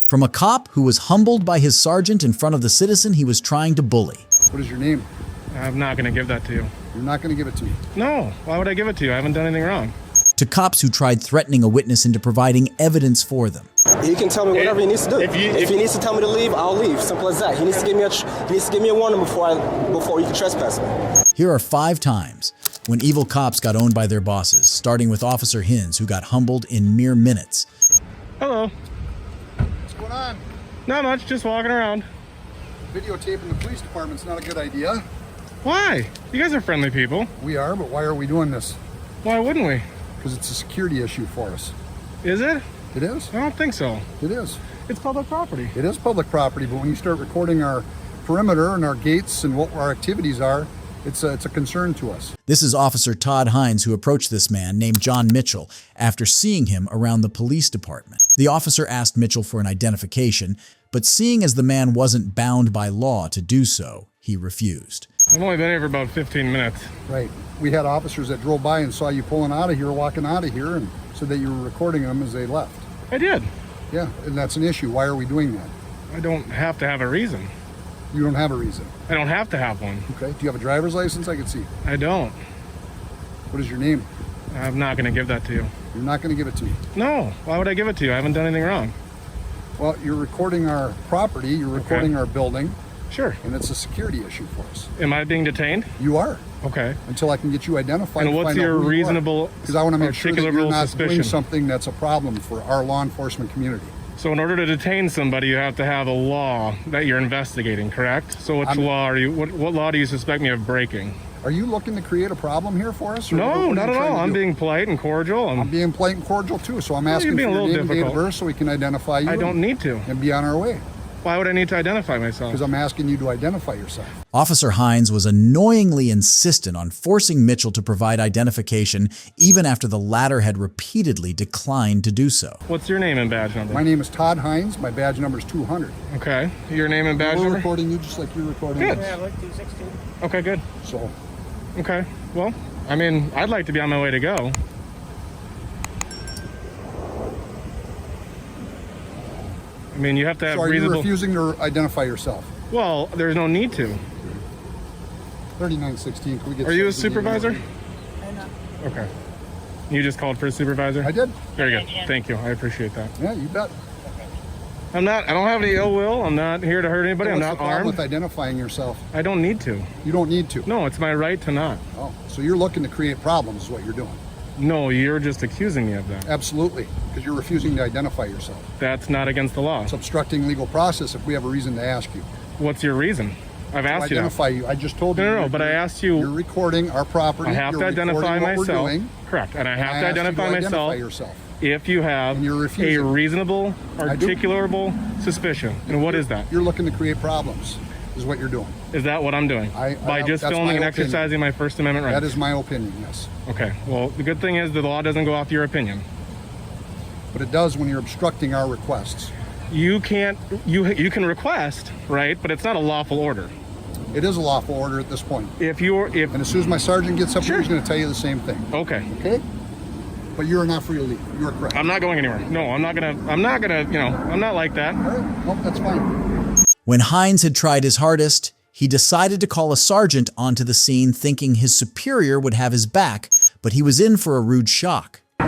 From a cop who was humbled by his sergeant in front of the citizen he was trying to bully. What is your name? I'm not going to give that to you. You're not going to give it to me? No. Why would I give it to you? I haven't done anything wrong. To cops who tried threatening a witness into providing evidence for them. He can tell me whatever he needs to do. If he needs to tell me to leave, I'll leave. Simple as that. He needs to give me a warning before he can trespass me. Here are 5 times when evil cops got owned by their bosses, starting with Officer Hines, who got humbled in mere minutes. Hello. What's going on? Not much. Just walking around. Videotaping the police department's not a good idea. Why? You guys are friendly people. We are, but why are we doing this? Why wouldn't we? Because it's a security issue for us. Is it? It is? I don't think so. It is. It's public property. It is public property, but when you start recording our perimeter and our gates and what our activities are, it's a concern to us. This is Officer Todd Hines, who approached this man named John Mitchell after seeing him around the police department. The officer asked Mitchell for an identification, but seeing as the man wasn't bound by law to do so, he refused. I've only been here for about 15 minutes. Right. We had officers that drove by and saw you pulling out of here, walking out of here, and said that you were recording them as they left. I did. Yeah, and that's an issue. Why are we doing that? I don't have to have a reason. You don't have a reason. I don't have to have one. Okay. Do you have a driver's license? I can see. I don't. What is your name? I'm not going to give that to you. You're not going to give it to me? No. Why would I give it to you? I haven't done anything wrong. Well, you're recording our property, you're recording our building, Sure. and it's a security issue for us. Am I being detained? You are. Okay. Until I can get you identified. And what's your reasonable, because I want to make sure that you're articulable not suspicion? doing something that's a problem for our law enforcement community. So in order to detain somebody, you have to have a law that you're investigating, correct? So what law do you suspect me of breaking? Are you looking to create a problem here for us? No, not at all. I'm being polite and cordial. I'm being polite and cordial too, so I'm asking for being a your little name and date of difficult. birth so we can identify you. I don't need to. And be on our way. Why would I need to identify myself? Because I'm asking you to identify yourself. Officer Hines was annoyingly insistent on forcing Mitchell to provide identification even after the latter had repeatedly declined to do so. What's your name and badge number? My name is Todd Hines. My badge number is 200. Okay. Your name and badge We're number? recording you just like you're recording Good. us. Yeah, like 216. Okay, good. So, Okay. Well, I mean, I'd like to be on my way to go. I mean, you have to have so are you reasonable... refusing to identify yourself? Well, there's no need to. 3916, can we get... Are you a something supervisor? in I'm not. Okay. You just called for a supervisor? I did. Very good. Thank you. I appreciate that. Yeah, you bet. I don't have any ill will. I'm not here to hurt anybody. I'm What's not the problem armed. with identifying yourself? I don't need to. You don't need to. No, it's my right to not. Oh, so you're looking to create problems is what you're doing. No, you're just accusing me of that. Absolutely, because you're refusing to identify yourself. That's not against the law. It's obstructing legal process if we have a reason to ask you. What's your reason? I've To asked you that. identify you. I just told you. No, but I asked you... You're recording our property. I have you're to identify recording what myself. We're doing. Correct. And I have I to asked you identify myself yourself. if you have And you're a refusing. reasonable, I do. articulable suspicion. And what is that? You're looking to create problems, is what you're doing. Is that what I'm doing? By just that's filming my and opinion. exercising my First Amendment rights? That is my opinion, yes. Okay. Well, the good thing is the law doesn't go off your opinion. But it does when you're obstructing our requests. You can't... You can request, right? But it's not a lawful order. It is a lawful order at this point. If... And as soon as my sergeant gets up Sure. here, he's going to tell you the same thing. Okay. Okay? But you're not free to leave. You're correct. I'm not going anywhere. No, I'm not gonna, I'm not like that. All right. Well, that's fine. When Hines had tried his hardest, he decided to call a sergeant onto the scene thinking his superior would have his back, but he was in for a rude shock. So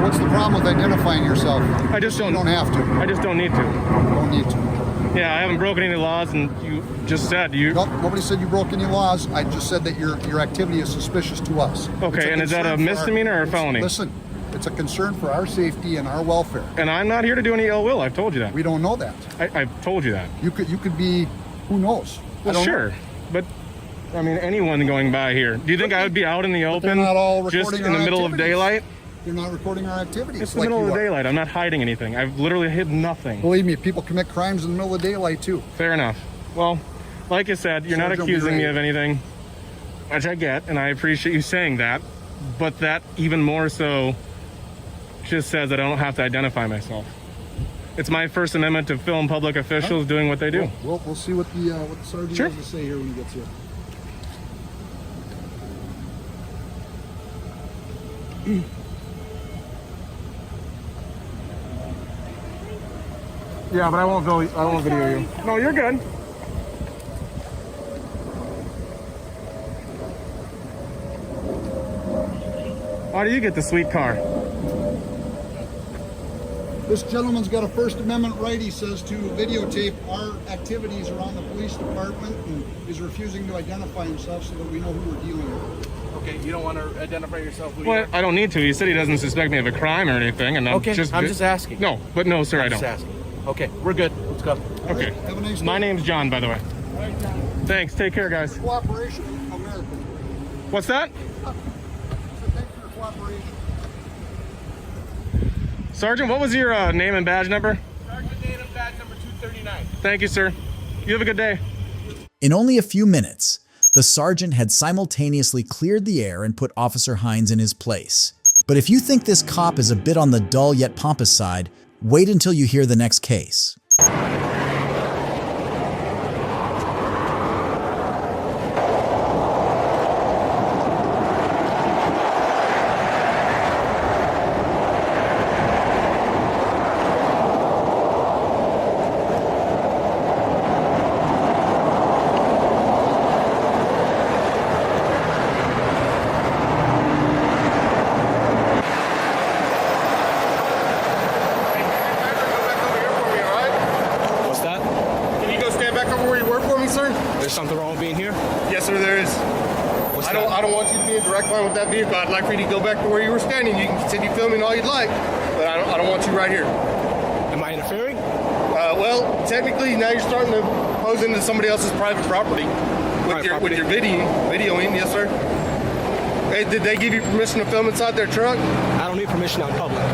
what's the problem with identifying yourself? I just don't... You don't have to. I just don't need to. You don't need to. Yeah, I haven't broken any laws, and you just said you... Nope, nobody said you broke any laws. I just said that your activity is suspicious to us. Okay, and is that a misdemeanor or a felony? Listen, it's a concern for our safety and our welfare. And I'm not here to do any ill will. I've told you that. We don't know that. I've told you that. You could be, who knows? I Well, don't sure. know. But, I mean, anyone going by here. Do you think I would be out in the open not all just recording in the our middle of activities. daylight? You're not recording our activities. It's the like middle of you the are. daylight. I'm not hiding anything. I've literally hid nothing. Believe me, people commit crimes in the middle of the daylight too. Fair enough. Well, like I said, you're not Sergeant, be accusing me ready. of anything, which I get, and I appreciate you saying that. But that even more so just says that I don't have to identify myself. It's my First Amendment to film public officials doing what they do. We'll see what the sergeant Sure. has to say here when he gets here. Yeah, but I won't video you. No, you're good. Why do you get the sweet car? This gentleman's got a First Amendment right, he says, to videotape our activities around the police department, and is refusing to identify himself so that we know who we're dealing with. Okay, you don't want to identify yourself? Well, I don't need to. He said he doesn't suspect me of a crime or anything, and I'm just asking. No, but no, sir, I don't. Just asking. Okay, we're good. Let's go. Okay. Right, have a nice day. My name's John, by the way. All right, John. Thanks. Take care, guys. Cooperation, America. What's that? So thanks for your cooperation. Sergeant, what was your name and badge number? Sergeant Native, badge number 239. Thank you, sir. You have a good day. In only a few minutes, the sergeant had simultaneously cleared the air and put Officer Hines in his place. But if you think this cop is a bit on the dull yet pompous side, wait until you hear the next case. There's something wrong with being here? Yes, sir, there is. I don't want you to be in direct line with that vehicle. I'd like for you to go back to where you were standing. You can continue filming all you'd like, but I don't want you right here. Am I interfering? Well, technically, now you're starting to pose into somebody else's private property with your videoing. Yes, sir. Hey, did they give you permission to film inside their truck? I don't need permission out in public.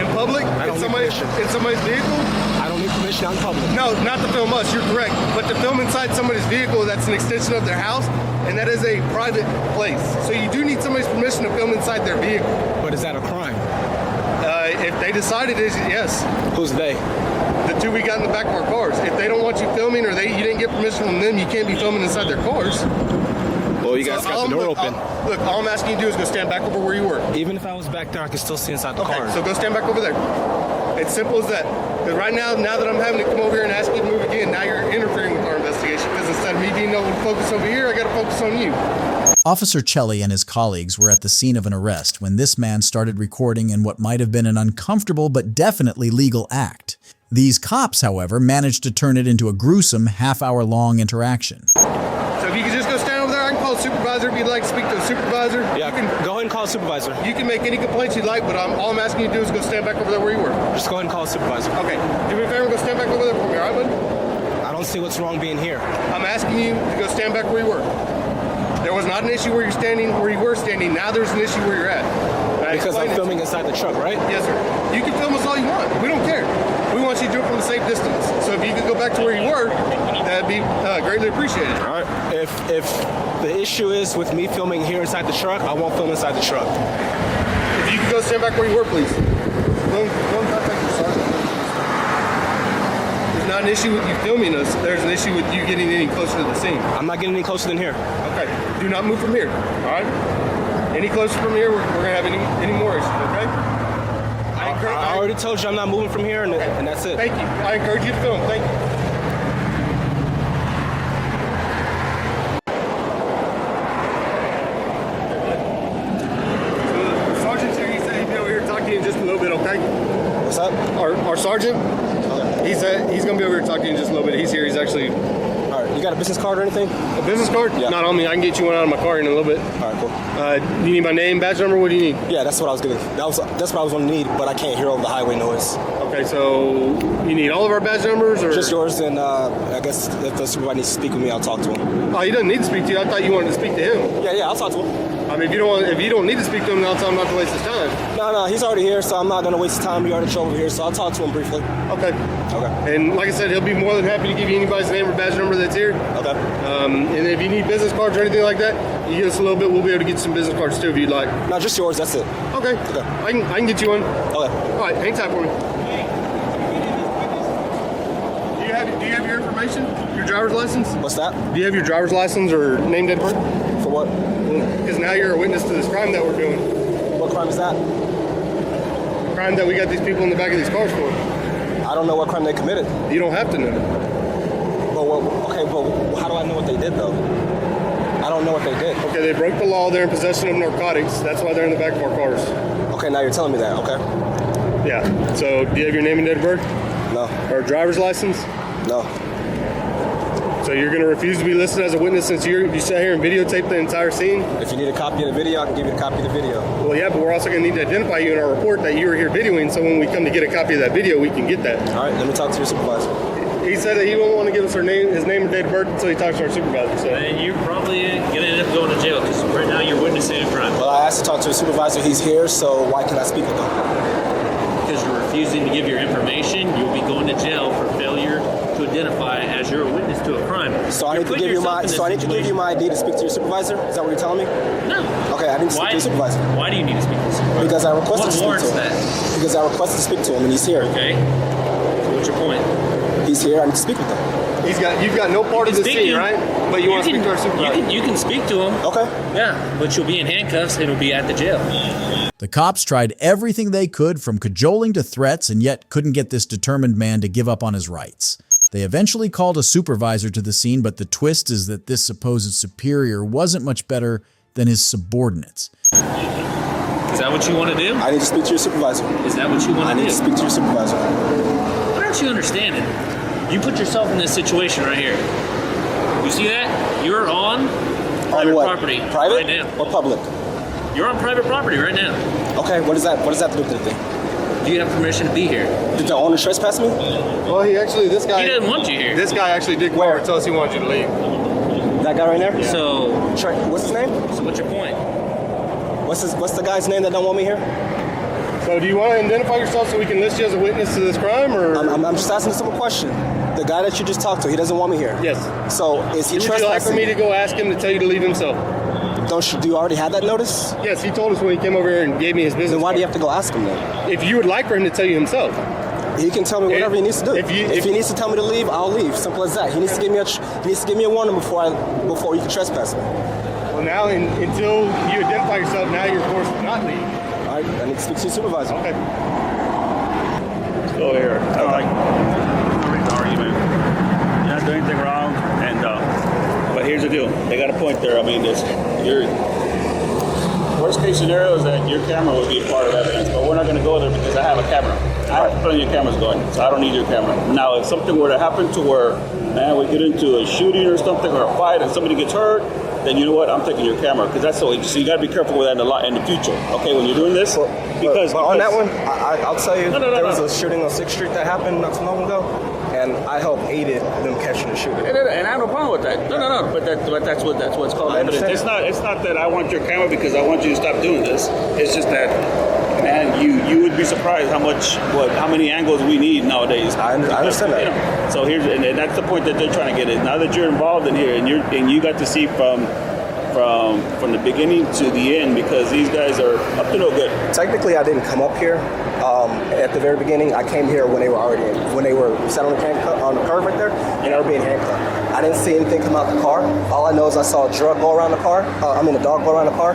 In public? I don't need permission. In somebody's vehicle? I don't need permission out in public. No, not to film us, you're correct. But to film inside somebody's vehicle, that's an extension of their house, and that is a private place. So you do need somebody's permission to film inside their vehicle. But is that a crime? If they decide it is, yes. Who's they? The two we got in the back of our cars. If they don't want you filming or you didn't get permission from them, you can't be filming inside their cars. Well, you guys got the door open. Look, all I'm asking you to do is go stand back over where you were. Even if I was back there, I could still see inside the car. So go stand back over there. It's simple as that. Because right now that I'm having to come over here and ask you to move again, now you're interfering with our investigation. Because instead of me being able to focus over here, I got to focus on you. Officer Chelly and his colleagues were at the scene of an arrest when this man started recording in what might have been an uncomfortable but definitely legal act. These cops, however, managed to turn it into a gruesome half-hour-long interaction. So if you could just go stand over there, I can call a supervisor if you'd like to speak to a supervisor. Yeah, go ahead and call a supervisor. You can make any complaints you'd like, but all I'm asking you to do is go stand back over there where you were. Just go ahead and call a supervisor. Okay. Do me a favor and go stand back over there for me, all right, bud? I don't see what's wrong being here. I'm asking you to go stand back where you were. There was not an issue where you were standing. Now there's an issue where you're at. Because I'm filming inside the truck, right? Yes, sir. You can film us all you want. We don't care. We want you to do it from a safe distance. So if you could go back to where you were, that'd be greatly appreciated. All right. If the issue is with me filming here inside the truck, I won't film inside the truck. If you could go stand back where you were, please. Go contact your sergeant. There's not an issue with you filming us. There's an issue with you getting any closer to the scene. I'm not getting any closer than here. Okay. Do not move from here. All right. Any closer from here, we're gonna have any more issues. Okay. I already told you I'm not moving from here, and that's it. Thank you. I encourage you to film. Thank you. So the sergeant's here. He said he'd be over here talking to you in just a little bit. Okay. What's up? Our sergeant. Okay. He said he's gonna be over here talking to you in just a little bit. He's here. He's actually. All right. You got a business card or anything? A business card? Yeah. Not on me. I can get you one out of my car in a little bit. All right, cool. Do you need my name, badge number? What do you need? Yeah, that's what I was gonna. That's what I was gonna need, but I can't hear over the highway noise. Okay, so you need all of our badge numbers, or just yours? And I guess if the supervisor needs to speak with me, I'll talk to him. Oh, he doesn't need to speak to you. I thought you wanted to speak to him. Yeah, I'll talk to him. I mean, if you don't need to speak to him, then I'll tell him not to waste his time. No, he's already here, so I'm not gonna waste his time. We already drove over here, so I'll talk to him briefly. Okay. Okay. And like I said, he'll be more than happy to give you anybody's name or badge number that's here. Okay. And if you need business cards or anything like that, you give us a little bit. We'll be able to get some business cards too if you'd like. No, just yours. That's it. Okay. I can get you one. Okay. All right. Hang tight for me. Do you have your information? Your driver's license? What's that? Do you have your driver's license or name, date, birth? For what? Because now you're a witness to this crime that we're doing. What crime is that? Crime that we got these people in the back of these cars for. I I don't know what crime they committed. You don't have to know. Well, how do I know what they did, though? I don't know what they did. Okay, they broke the law. They're in possession of narcotics. That's why they're in the back of our cars. Okay, now you're telling me that. Okay. Yeah. So, do you have your name and date of birth? No. Or a driver's license? No. So you're going to refuse to be listed as a witness since you sat here and videotaped the entire scene? If you need a copy of the video, I can give you a copy of the video. Well, yeah, but we're also going to need to identify you in our report that you were here videoing, so when we come to get a copy of that video, we can get that. All right, let me talk to your supervisor. He said that he won't want to give us his name and date of birth until he talks to our supervisor. So. And you're probably going to end up going to jail because right now you're witnessing a crime. Well, I asked to talk to a supervisor. He's here, so why can't I speak with him? Because you're refusing to give your information, you'll be going to jail for failure to identify as you're a witness to a crime. So I need to give you my ID to speak to your supervisor? Is that what you're telling me? No. Okay, I need to speak to your supervisor. Why do you need to speak to the supervisor? Because I requested to speak to What him. warrants that? Because I requested to speak to him and he's here. Okay. So what's your point? He's here, I need to speak with him. You've got no part of the scene, right? But you want to speak to our supervisor. You can speak to him. Okay. Yeah, but you'll be in handcuffs and it'll be at the jail. The cops tried everything they could, from cajoling to threats, and yet couldn't get this determined man to give up on his rights. They eventually called a supervisor to the scene, but the twist is that this supposed superior wasn't much better than his subordinates. Is that what you want to do? I need to speak to your supervisor. Is that what you want to do? I need to speak to your supervisor. Why aren't you understanding? You put yourself in this situation right here. You see that? You're on private property Private right now. or public? You're on private property right now. Okay, what does that do with anything? Do you have permission to be here? Did the owner trespass me? Well, this guy... He doesn't want you here. This guy actually did call and tell us he wanted you to leave. That guy right there? Yeah. So... What's his name? So what's your point? What's the guy's name that don't want me here? So do you want to identify yourself so we can list you as a witness to this crime, or...? I'm just asking a simple question. The guy that you just talked to, he doesn't want me here. Yes. So is he trespassing? Would you like for me to go ask him to tell you to leave himself? Do you already have that notice? Yes, he told us when he came over here and gave me his business Then why card. do you have to go ask him then? If you would like for him to tell you himself. He can tell me whatever he needs to do. If he needs to tell me to leave, I'll leave. Simple as that. He needs to give me a warning before he can trespass me. Well, now until you identify yourself, now you're forced to not leave. All right, I need to speak to your supervisor. Okay. Let's go here. I don't like the argument. You're not doing anything wrong, but here's the deal. They got a point there. I mean, your worst case scenario is that your camera would be a part of evidence, but we're not going to go there because I have a camera. I have plenty of cameras going, so I don't need your camera. Now, if something were to happen to where, man, we get into a shooting or something or a fight and somebody gets hurt, then you know what? I'm taking your camera because that's so you got to be careful with that in the future. Okay, when you're doing this, because on that one, I'll tell you, there was a shooting on 6th Street that happened not too long ago, and I helped aided them catching the shooter. And I have no problem with that. No. But that's what's called evidence. It's not that I want your camera because I want you to stop doing this. It's just that, man, you would be surprised how many angles we need nowadays. I understand that. You know, so and that's the point that they're trying to get is now that you're involved in here and you got to see from the beginning to the end because these guys are up to no good. Technically, I didn't come up here at the very beginning. I came here when they were sat on the curb right there, and they were being handcuffed. I didn't see anything come out the car. All I know is I saw a dog go around the car. A dog go around the car,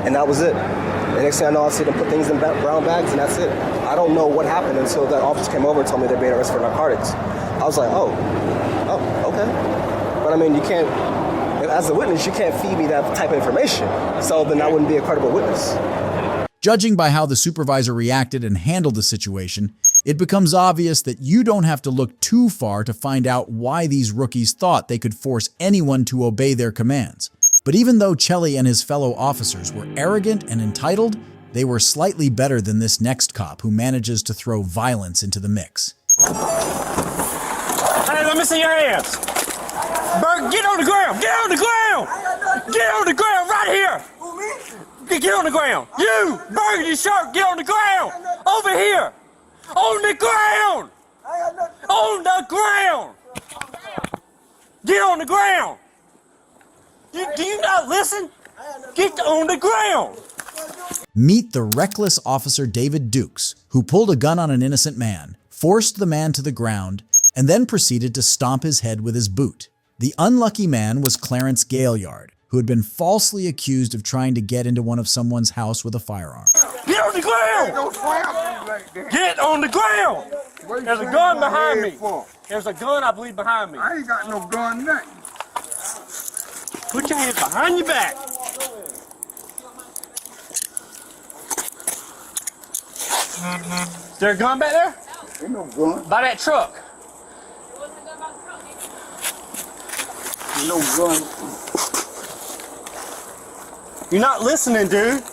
and that was it. The next thing I know, I see them put things in brown bags, and that's it. I don't know what happened until that officer came over and told me they're being arrested for narcotics. I was like, oh, okay. But I mean, you can't. As a witness, you can't feed me that type of information. So then I wouldn't be a credible witness. Judging by how the supervisor reacted and handled the situation, it becomes obvious that you don't have to look too far to find out why these rookies thought they could force anyone to obey their commands. But even though Chelly and his fellow officers were arrogant and entitled, they were slightly better than this next cop who manages to throw violence into the mix. Hey, let me see your hands. Berg, get on the ground! Get on the ground! Get on the ground right here! Who, me? Get on the ground! You! Burgundy shirt, get on the ground! Over here! On the ground! On the ground! Get on the ground! Do you not listen? Get on the ground! Meet the reckless officer David Dukes, who pulled a gun on an innocent man, forced the man to the ground, and then proceeded to stomp his head with his boot. The unlucky man was Clarence Gaillard, who had been falsely accused of trying to get into one of someone's house with a firearm. Get on the ground! Get on the ground! There's a gun behind me. There's a gun, I believe, behind me. I ain't got no gun, nothing. Put your hands behind your back. Is there a gun back there? Ain't no gun. By that truck. Ain't no gun. You're not listening, dude.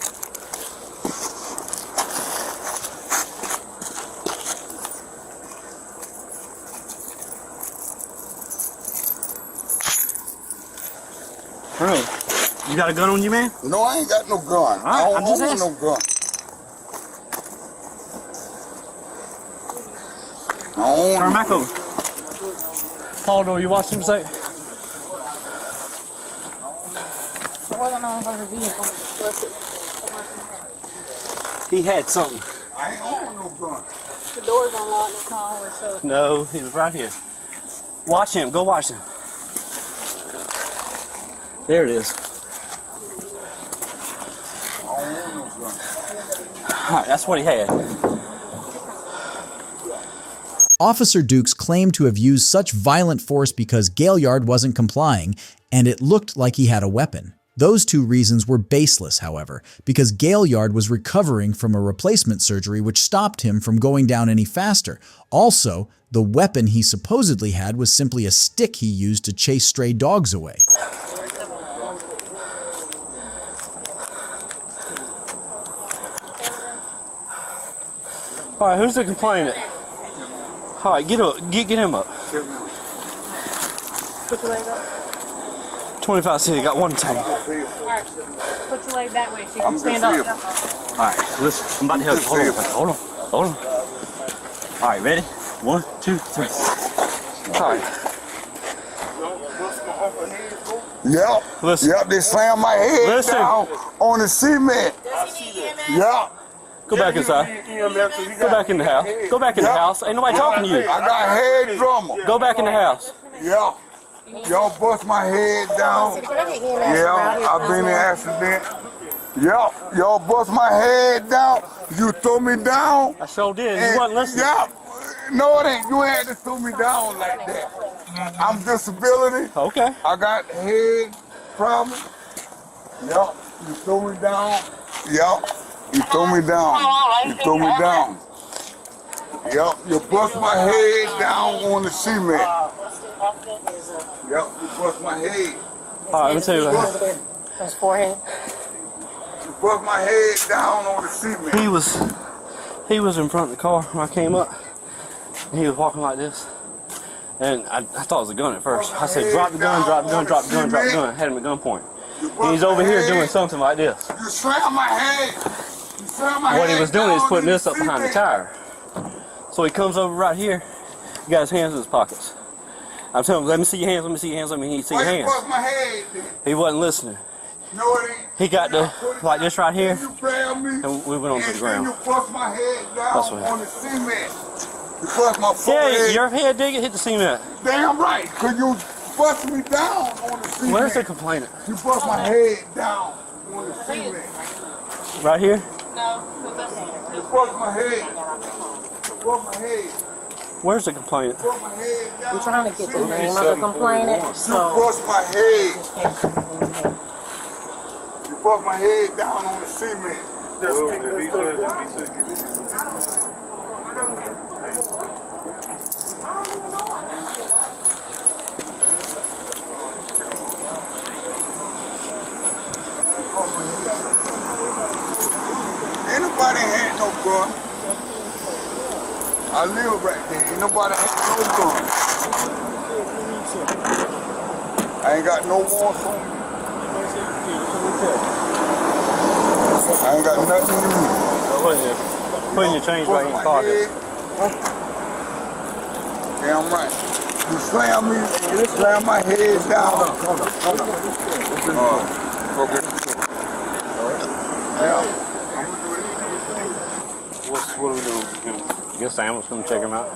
Bro, you got a gun on you, man? No, I ain't got no gun. Right, I I'm don't just want no gun. I don't Turn want back over. Paul, do you watch him say? He had something. I ain't want no gun. The door's unlocked in the car, so. No, he was right here. Watch him. Go watch him. There it is. I don't want no gun. All right, that's what he had. Officer Dukes claimed to have used such violent force because Gaillard wasn't complying, and it looked like he had a weapon. Those two reasons were baseless, however, because Gaillard was recovering from a replacement surgery which stopped him from going down any faster. Also, the weapon he supposedly had was simply a stick he used to chase stray dogs away. All right, who's the complainant? All right, get up, get him up. Put your leg up. 25 cents, got one tank. Alright. Put your leg that way so you can stand up. All right, listen, I'm about to help you. Hold on, hold on. All right, ready? 1, 2, 3. All right. Yep. Listen. Yep, they slammed my head Listen. down on the cement. Yep. Go back inside. Go back in the house. Go back in the house. Ain't nobody talking to you. I got head drummer. Go back in the house. Yeah. Y'all bust my head down. Yeah, I've been in an accident. Yeah, y'all bust my head down. You throw me down. I sure did. You wasn't listening. Yeah. No, it ain't. You ain't to throw me down like that. I'm disability. Okay. I got head problem. Yeah. You throw me down. Yeah. You throw me down. You throw me down. Yep, you bust my head down on the cement. Yep, you bust my head. All right, let me tell you what. His forehead. You bust my head down on the cement. He was in front of the car when I came up. And he was walking like this. And I thought it was a gun at first. I said, drop the gun, drop the gun, drop the gun, drop the gun. Had him at gunpoint. And he's over here doing something like this. You slammed my head. You slammed my head. What he was doing is down putting in this up behind the cement. tire. So he comes over right here. He got his hands in his pockets. I'm telling him, let me see your hands, let me see your hands, let me see your Why you hands. bust my head then? He wasn't listening. No, it ain't. He got the, like this right here, You grabbed me. and we went on to the And ground. then you bust my head down That's what on the cement. You bust my Yeah, forehead. your head did hit the cement. Damn right, cause you bust me down on the cement. Where's the complainant? You bust my head down on the cement. Right here? You bust my head. You bust my head. Where's the complainant? You bust my head down. We're trying to get the name of the complainant. You So, bust my head. You bust my head down on the cement. Ain't nobody had no gun. I live right there. Ain't nobody had no gun. I ain't got no warrants on me. I ain't got nothing to do. Putting your change right in your pocket. Damn right. You slam my head down. Okay. Yeah. What are we doing? I guess Sam was going to check him out.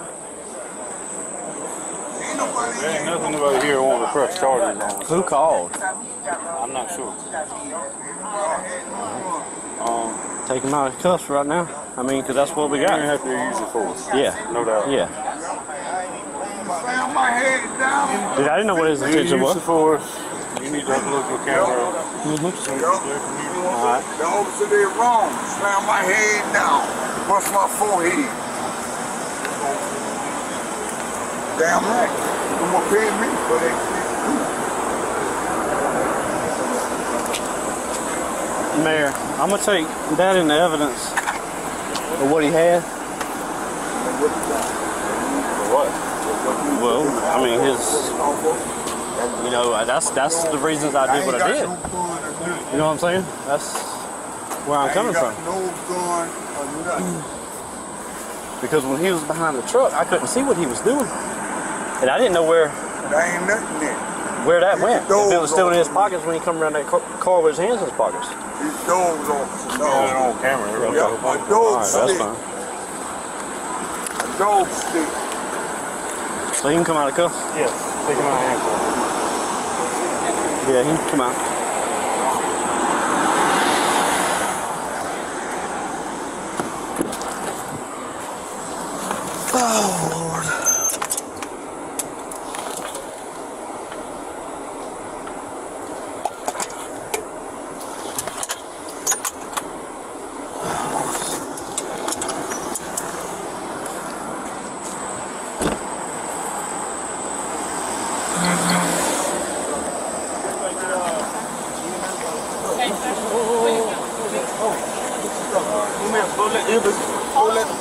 Ain't nobody There ain't nothing about here wanting to press charges on. Who called? I'm not sure. Take him out of cuffs right now. I mean, because that's what we got. You have to use the force. Yeah. No doubt. Yeah. Slam my head down. Dude, I didn't know what his intention was. Use the force. You need to have a look at the camera. Alright. The officer did wrong. Slam my head down. Bust my forehead. Damn right. I'm gonna pay me for that shit. Mayor, I'm gonna take that into evidence of what he had. What? Well, I mean, that's the reasons I did what I did. You know what I'm saying? That's where I'm coming from. No gun or nothing. Because when he was behind the truck, I couldn't see what he was doing, and I didn't know where There ain't nothing there. that went. If it was still in his pockets when he come around that car with his hands in his pockets. These dogs officer. No. On camera. Yeah, a dog All right, that's stick. fine. A dog stick. So he can come out of cuffs? Yes, take him out of handcuffs. Yeah, he can come out. Oh, Lord.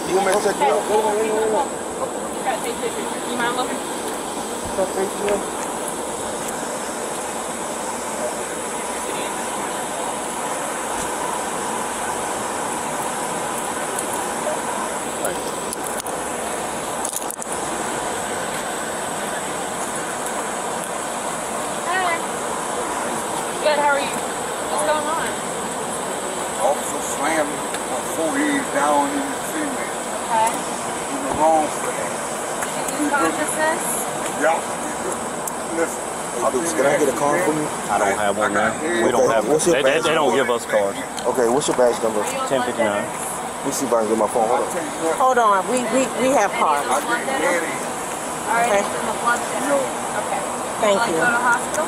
You may check it out. You mind looking? Hi. Good, how are you? What's going on? Officer slammed my forehead down in the cement. Okay. In the wrong side. Did you lose consciousness? Yeah. Listen. Can I get a card from you? I don't have one now. We don't have one. What's your They badge don't number? give us cards. Okay, what's your badge number? 1059. Let me see if I can get my phone. Hold on. Hold on, we have cards. I get ready. All right, Okay. it's in the blood center. Okay. Thank Like you. go to hospital?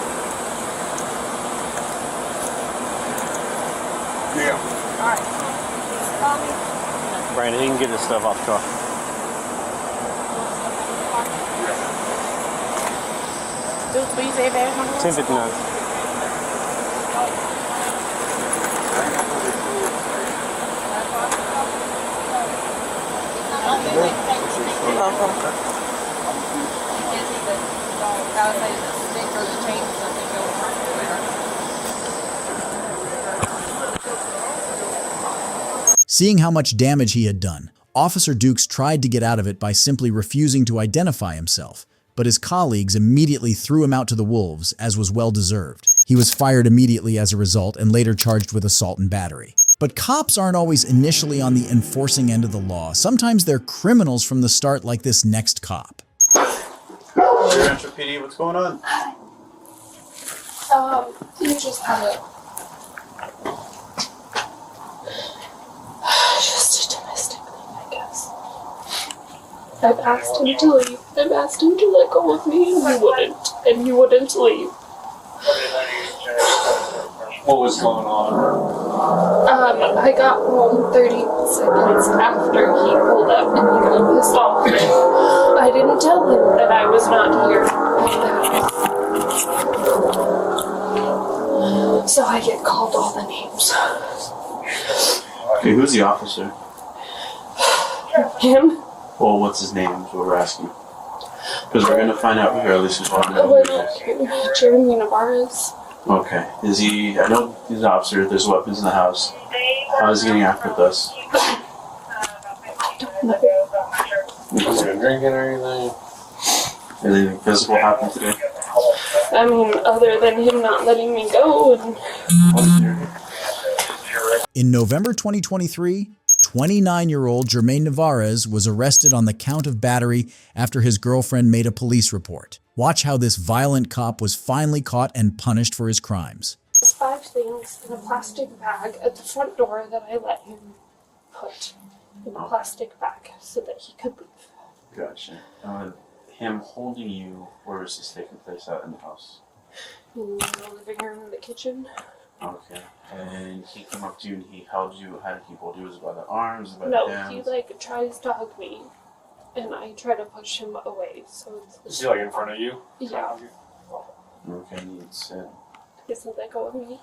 Yeah. All right. Please call me. Brandon, he can get his stuff off the car. Dude, will you say badge number? 1059. Seeing how much damage he had done, Officer Dukes tried to get out of it by simply refusing to identify himself, but his colleagues immediately threw him out to the wolves, as was well deserved. He was fired immediately as a result and later charged with assault and battery. But cops aren't always initially on the enforcing end of the law. Sometimes they're criminals from the start, like this next cop. Rancho PD, what's going on? You just have it. Just a domestic thing, I guess. I've asked him to leave. I've asked him to let go of me, and he wouldn't. And he wouldn't leave. What was going on? I got home 30 seconds after he pulled up and he got pissed off. I didn't tell him that I was not here at the house. So I get called all the names. Okay, who's the officer? Him? Well, what's his name is what we're asking. Because we're going to find out regardless who's on Oh, I don't care. Jeremy Navarez. Okay. Is he, I know he's an officer, there's weapons in the house. How is he getting after with us? I don't know. Is he drinking or anything? Anything physical happened today? I mean, other than him not letting me go and... In November 2023, 29-year-old Jermaine Navarez was arrested on the count of battery after his girlfriend made a police report. Watch how this violent cop was finally caught and punished for his crimes. There's 5 things in a plastic bag at the front door that I let him put. in a plastic bag so that he could leave. Gotcha. Him holding you, where was this taking place out in the house? In the living room, in the kitchen. Okay. And he came up to you and he held you. How did he hold you? Was it by the arms? By No, the hands? he like tries to hug me, and I try to push him away. So Is he like in front of you? Yeah. Okay, you said. Isn't that go of me?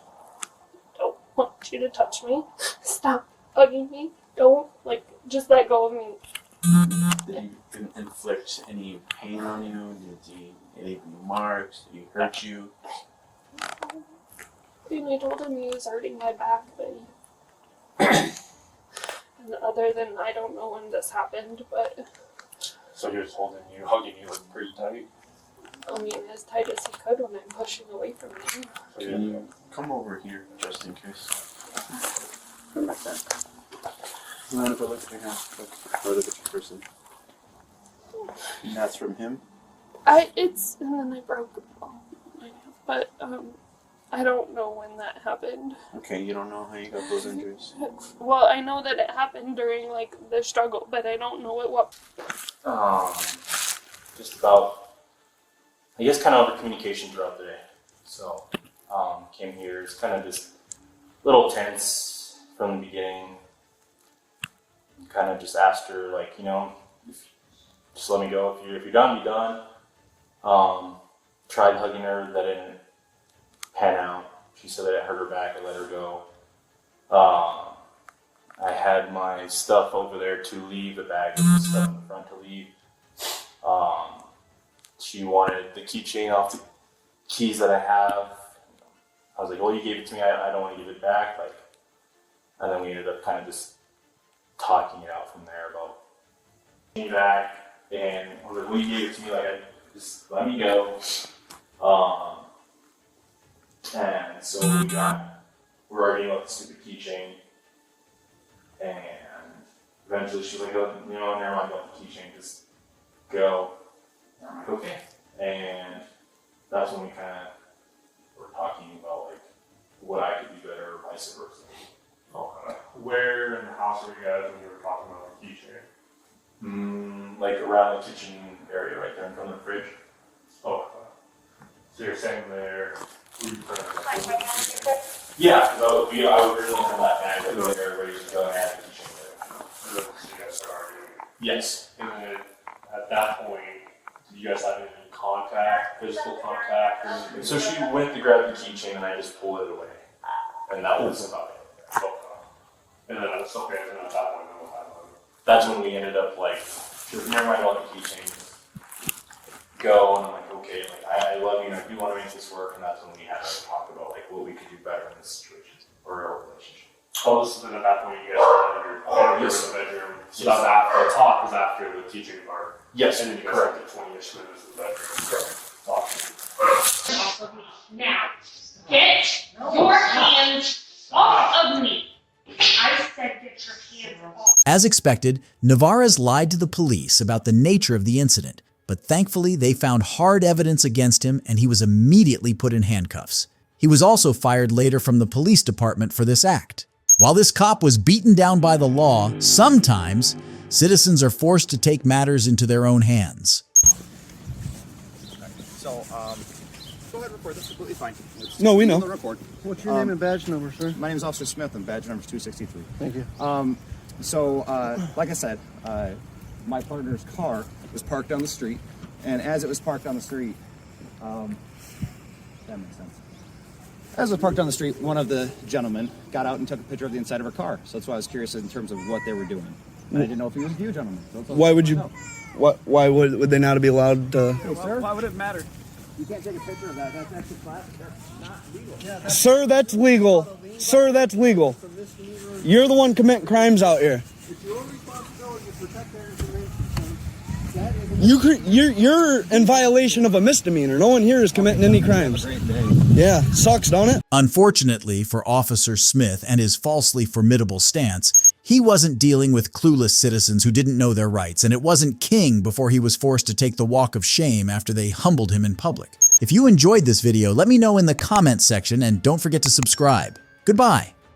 Don't want you to touch me. Stop hugging me. Don't just let go of me. Did he inflict any pain on you? Did he leave any marks? Did he hurt you? And I told him he was hurting my back, but and other than I don't know when this happened, but So he was holding you, hugging you like pretty tight. I mean as tight as he could when I'm pushing away from him. Can you come over here just in case? Come back there. You want to go look at your hand? Or look at your person. And that's from him? And then I broke my hand, but I don't know when that happened. Okay, you don't know how you got those injuries? Well, I know that it happened during the struggle, but I don't know what. Just about, I guess, kind of over communication throughout the day. So, came here. It's kind of just a little tense from the beginning. Kind of just asked her, just let me go. If you're done, be done. Tried hugging her, that didn't pan out. She said that it hurt her back. I let her go. I had my stuff over there to leave, the bag with the stuff in the front to leave. She wanted the keychain off the keys that I have. I was like, well, you gave it to me. I don't want to give it back. And then we ended up kind of just talking it out from there about me back. And I was like, well, you gave it to me. Just let me go. And so we're arguing about the stupid keychain. And eventually she's like, oh, never mind about the keychain, just go. And I'm like, okay. And that's when we kind of were talking about what I could do better or vice versa. Okay. Where in the house were you guys when you were talking about the keychain? Around the kitchen area right there in front of the fridge. Oh. So you're saying there, were you Yeah, so I would really have that bag that everybody was going at the keychain there. So you guys started arguing? Yes. And then at that point, did you guys have any contact, physical contact? Or anything? So she went to grab the keychain and I just pulled it away. And that was about it. Okay. And then that's okay, and then at that point, what happened? That's when we ended up she was never mind about the keychain. Go, and I'm like, okay, I love you and I do want to make this work, and that's when we had to talk about what we could do better in this situation or our relationship. Oh, this is at that point you guys were in the bedroom. So that was after the talk was after the teaching part. Yes, and then you guys correct. spent 20-ish minutes in the bedroom. Correct. Off of me. Now, get your hands off of me. I said get your hands off. As expected, Navarez lied to the police about the nature of the incident, but thankfully they found hard evidence against him and he was immediately put in handcuffs. He was also fired later from the police department for this act. While this cop was beaten down by the law, sometimes citizens are forced to take matters into their own hands. So, go ahead and record. That's completely fine. No, we know. On the record. What's your name and badge number, sir? My name is Officer Smith, and badge number is 263. Thank you. Like I said, my partner's car was parked down the street, and as it was parked on the street, that makes sense. As it was parked on the street, one of the gentlemen got out and took a picture of the inside of her car. So that's why I was curious in terms of what they were doing. And I didn't know if he was a you gentleman. So Why would you? Why would they not be allowed to? Hey, sir? Why would it matter? You can't take a picture of that. That's actually class. That's not legal. Yeah, Sir, that's legal. Sir, that's legal. You're the one committing crimes out here. It's your responsibility to protect their information. You're in violation of a misdemeanor. No one here is committing any crimes. Yeah, sucks, don't it? Unfortunately for Officer Smith and his falsely formidable stance, he wasn't dealing with clueless citizens who didn't know their rights, and it wasn't King before he was forced to take the walk of shame after they humbled him in public. If you enjoyed this video, let me know in the comments section and don't forget to subscribe. Goodbye.